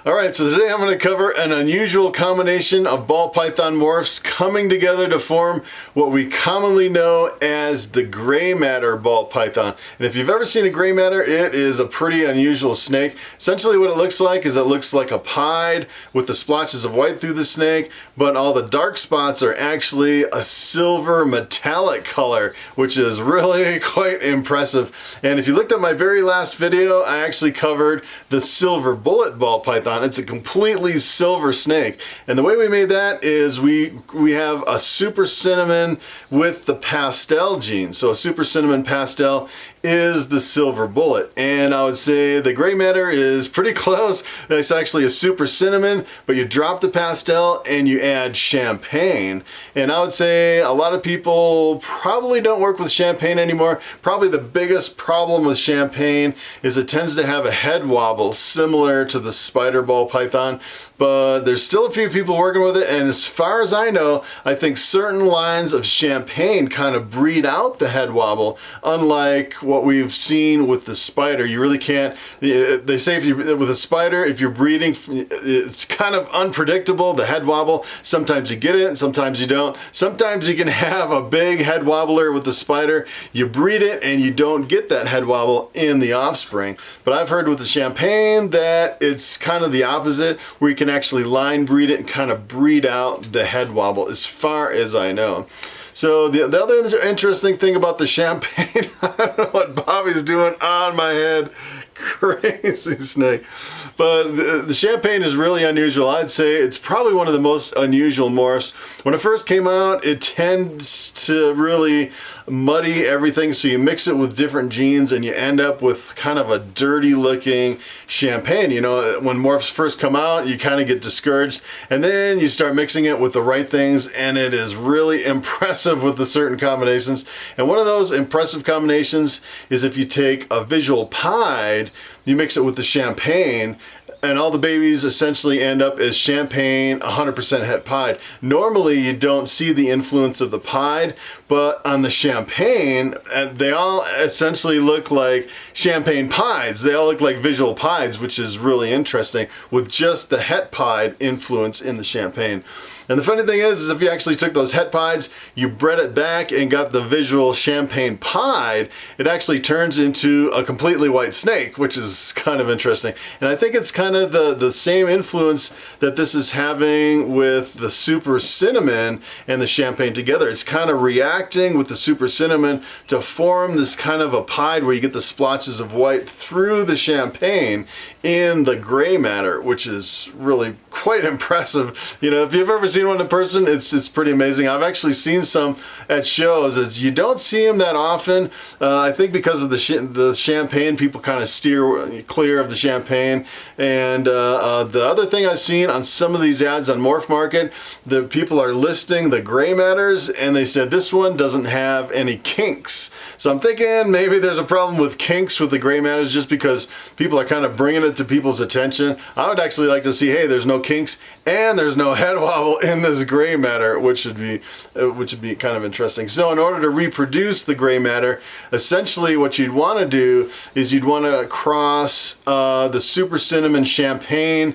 Alright, so today I'm going to cover an unusual combination of ball python morphs coming together to form what we commonly know as the gray matter ball python. And if you've ever seen a gray matter, it is a pretty unusual snake. Essentially what it looks like is it looks like a pied with the splotches of white through the snake, but all the dark spots are actually a silver metallic color, which is really quite impressive. And if you looked at my very last video, I actually covered the silver bullet ball python. It's a completely silver snake, and the way we made that is we have a super cinnamon with the pastel gene. So a super cinnamon pastel is the silver bullet, and I would say the gray matter is pretty close. It's actually a super cinnamon, but you drop the pastel and you add champagne. And I would say a lot of people probably don't work with champagne anymore. Probably the biggest problem with champagne is it tends to have a head wobble similar to the spider ball python, but there's still a few people working with it, and as far as I know, I think certain lines of champagne kind of breed out the head wobble, unlike what we've seen with the spider. You really can't, they say if you, with a spider, if you're breeding, it's kind of unpredictable, the head wobble. Sometimes you get it and sometimes you don't. Sometimes you can have a big head wobbler with the spider, you breed it and you don't get that head wobble in the offspring. But I've heard with the champagne that it's kind of the opposite, where you can actually line breed it and kind of breed out the head wobble, as far as I know. So the other interesting thing about the champagne, I don't know what Bobby's doing on my head, crazy snake. But the champagne is really unusual. I'd say it's probably one of the most unusual morphs. When it first came out, it tends to really muddy everything, so you mix it with different genes and you end up with kind of a dirty looking champagne. You know, when morphs first come out, you kind of get discouraged, and then you start mixing it with the right things and it is really impressive with the certain combinations. And one of those impressive combinations is if you take a visual pied, you mix it with the champagne, and all the babies essentially end up as champagne 100% het pied. Normally you don't see the influence of the pied, but on the champagne, they all essentially look like champagne pieds. They all look like visual pieds, which is really interesting, with just the het pied influence in the champagne. And the funny thing is if you actually took those het pieds, you bred it back and got the visual champagne pied, it actually turns into a completely white snake, which is kind of interesting. And I think it's kind of the same influence that this is having with the super cinnamon and the champagne together. It's kind of reacting with the super cinnamon to form this kind of a pied where you get the splotches of white through the champagne in the gray matter, which is really quite impressive. You know, if you've ever seen one in person, it's pretty amazing. I've actually seen some at shows. You don't see them that often. I think because of the champagne, people kind of steer clear of the champagne. And the other thing I've seen on some of these ads on Morph Market, the people are listing the gray matters and they said this one doesn't have any kinks. So I'm thinking maybe there's a problem with kinks with the gray matters, just because people are kind of bringing it to people's attention. I would actually like to see, hey, there's no kinks and there's no head wobble in this gray matter, which would be kind of interesting. So in order to reproduce the gray matter, essentially what you'd want to do is you'd want to cross the super cinnamon champagne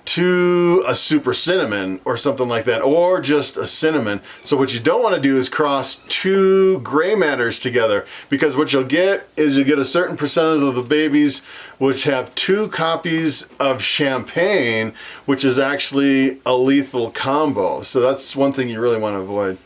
to a super cinnamon or something like that, or just a cinnamon. So what you don't want to do is cross two gray matters together, because what you'll get is you get a certain percentage of the babies which have two copies of champagne, which is actually a lethal combo. So that's one thing you really want to avoid.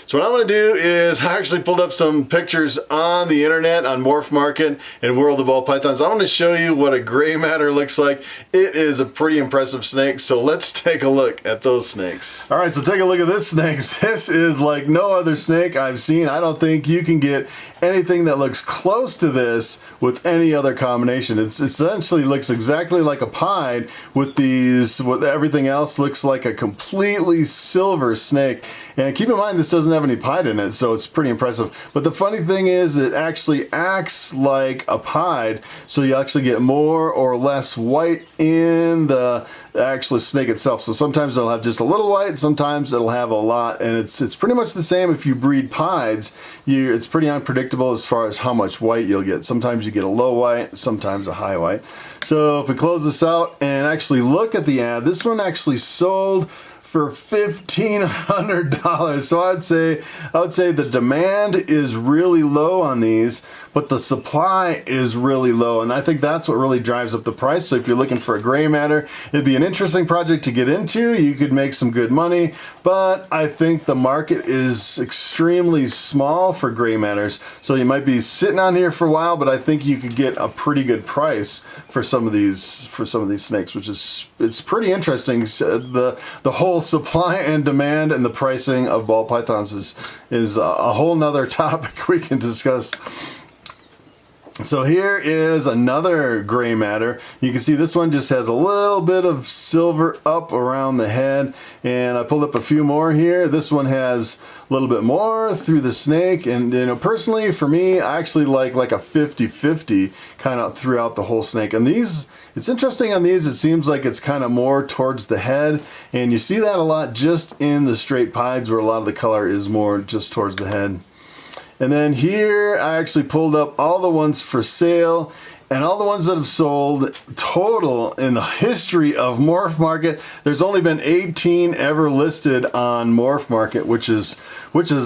So what I'm going to do is I actually pulled up some pictures on the internet, on Morph Market and World of Ball Pythons. I want to show you what a gray matter looks like. It is a pretty impressive snake, so let's take a look at those snakes. Alright, so take a look at this snake. This is like no other snake I've seen. I don't think you can get anything that looks close to this with any other combination. It essentially looks exactly like a pied with everything else looks like a completely silver snake. And keep in mind, this doesn't have any pied in it, so it's pretty impressive. But the funny thing is, it actually acts like a pied, so you actually get more or less white in the actual snake itself. So sometimes it'll have just a little white, sometimes it'll have a lot, and it's pretty much the same if you breed pieds. It's pretty unpredictable unpredictable as far as how much white you'll get. Sometimes you get a low white, sometimes a high white. So if we close this out and actually look at the ad, this one actually sold for $1,500. So I would say the demand is really low on these, but the supply is really low, and I think that's what really drives up the price. So if you're looking for a gray matter, it'd be an interesting project to get into. You could make some good money, but I think the market is extremely small for gray matters. So you might be sitting on here for a while, but I think you could get a pretty good price for some of these snakes, which is, it's pretty interesting. The whole supply and demand and the pricing of ball pythons is a whole nother topic we can discuss. So here is another gray matter. You can see this one just has a little bit of silver up around the head, and I pulled up a few more here. This one has a little bit more through the snake, and you know, personally for me, I actually like a 50-50 kind of throughout the whole snake. And these, it's interesting on these, it seems like it's kind of more towards the head, and you see that a lot just in the straight pieds where a lot of the color is more just towards the head. And then here I actually pulled up all the ones for sale and all the ones that have sold total in the history of Morph Market. There's only been 18 ever listed on Morph Market, which is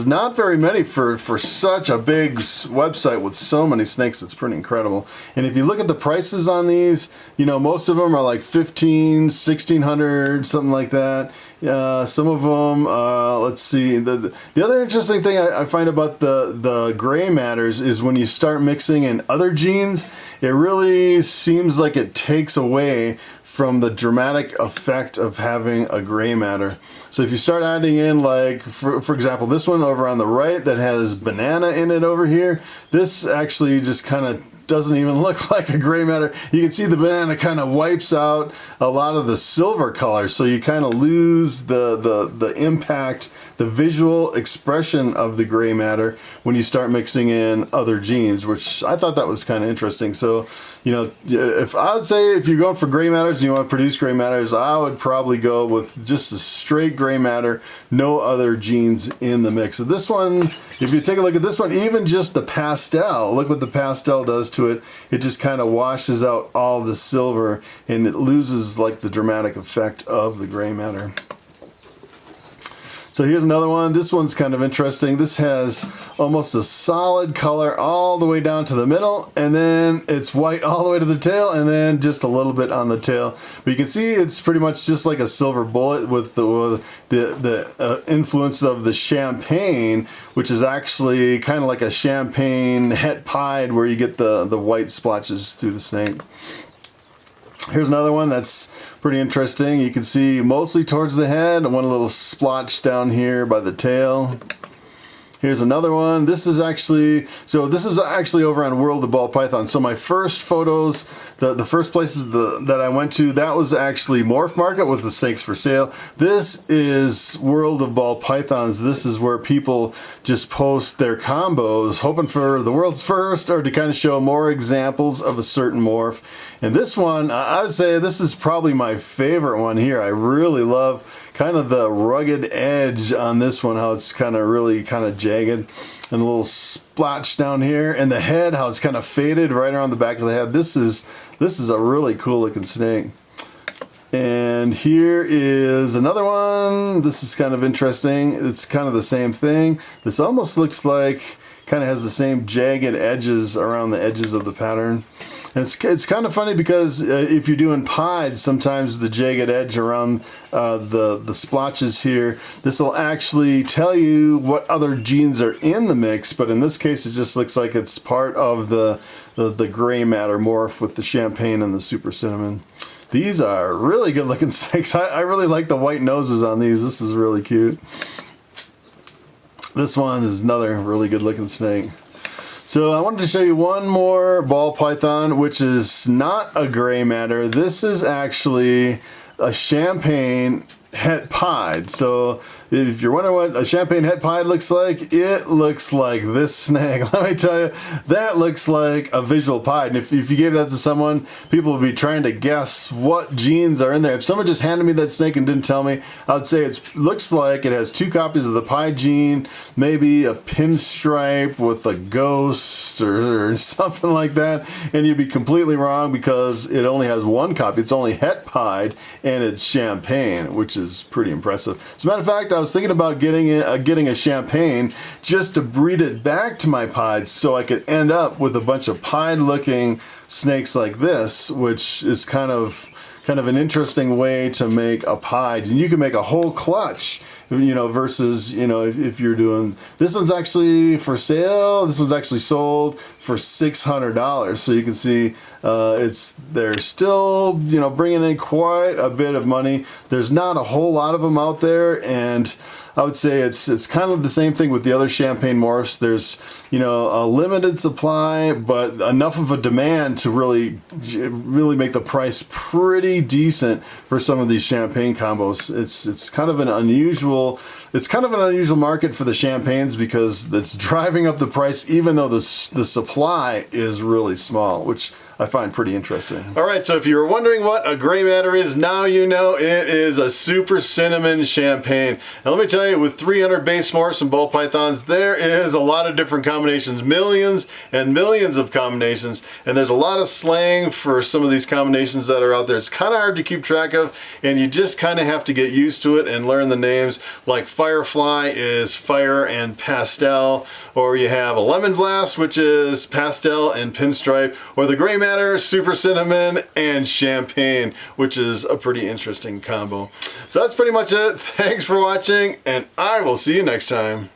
not very many for such a big website with so many snakes. It's pretty incredible. And if you look at the prices on these, you know, most of them are like $1,500, $1,600, something like that. Some of them, let's see, the other interesting thing I find about the gray matters is when you start mixing in other genes, it really seems like it takes away from the dramatic effect of having a gray matter. So if you start adding in, like, for example, this one over on the right that has banana in it over here, this actually just kind of doesn't even look like a gray matter. You can see the banana kind of wipes out a lot of the silver color, so you kind of lose the impact, the visual expression of the gray matter when you start mixing in other genes, which I thought that was kind of interesting. So, you know, if I would say if you're going for gray matters and you want to produce gray matters, I would probably go with just a straight gray matter, no other genes in the mix. So this one, if you take a look at this one, even just the pastel, look what the pastel does to it. It just kind of washes out all the silver and it loses like the dramatic effect of the gray matter. So here's another one. This one's kind of interesting. This has almost a solid color all the way down to the middle, and then it's white all the way to the tail, and then just a little bit on the tail. But you can see it's pretty much just like a silver bullet with the influence of the champagne, which is actually kind of like a champagne het pied where you get the white splotches through the snake. Here's another one that's pretty interesting. You can see mostly towards the head, one little splotch down here by the tail. Here's another one. This is actually over on World of Ball Python. So my first photos, the first places that I went to, that was actually Morph Market with the snakes for sale. This is World of Ball Pythons. This is where people just post their combos, hoping for the world's first or to kind of show more examples of a certain morph. And this one, I would say this is probably my favorite one here. I really love kind of the rugged edge on this one, how it's kind of really kind of jagged, and a little splotch down here, and the head, how it's kind of faded right around the back of the head. This is a really cool looking snake. And here is another one. This is kind of interesting. It's kind of the same thing. This almost looks like, kind of has the same jagged edges around the edges of the pattern. And it's kind of funny because if you're doing pieds, sometimes the jagged edge around the splotches here, this will actually tell you what other genes are in the mix, but in this case it just looks like it's part of the gray matter morph with the champagne and the super cinnamon. These are really good looking snakes. I really like the white noses on these. This is really cute. This one is another really good looking snake. So I wanted to show you one more ball python, which is not a gray matter. This is actually a champagne het pied. So if you're wondering what a champagne het pied looks like, it looks like this snake. Let me tell you, that looks like a visual pied. And if you gave that to someone, people would be trying to guess what genes are in there. If someone just handed me that snake and didn't tell me, I would say it looks like it has 2 copies of the pied gene, maybe a pinstripe with a ghost or something like that, and you'd be completely wrong because it only has 1 copy. It's only het pied and it's champagne, which is pretty impressive. As a matter of fact, I was thinking about getting a champagne just to breed it back to my pieds so I could end up with a bunch of pied looking snakes like this, which is kind of an interesting way to make a pied. And you can make a whole clutch, you know, versus, you know, if you're doing, this one's actually for sale, this one's actually sold for $600. So you can see they're still, you know, bringing in quite a bit of money. There's not a whole lot of them out there, and I would say it's kind of the same thing with the other champagne morphs. There's, you know, a limited supply, but enough of a demand to really make the price pretty decent for some of these champagne combos. It's kind of an unusual market for the champagnes because it's driving up the price, even though the supply is really small, which I find pretty interesting. All right, so if you were wondering what a gray matter is, now you know. It is a super cinnamon champagne. And let me tell you, with 300 base morphs and ball pythons, there is a lot of different combinations, millions and millions of combinations, and there's a lot of slang for some of these combinations that are out there. It's kind of hard to keep track of, and you just kind of have to get used to it and learn the names. Like Firefly is fire and pastel, or you have a lemon blast, which is pastel and pinstripe, or the gray matter, super cinnamon, and champagne, which is a pretty interesting combo. So that's pretty much it. Thanks for watching, and I will see you next time.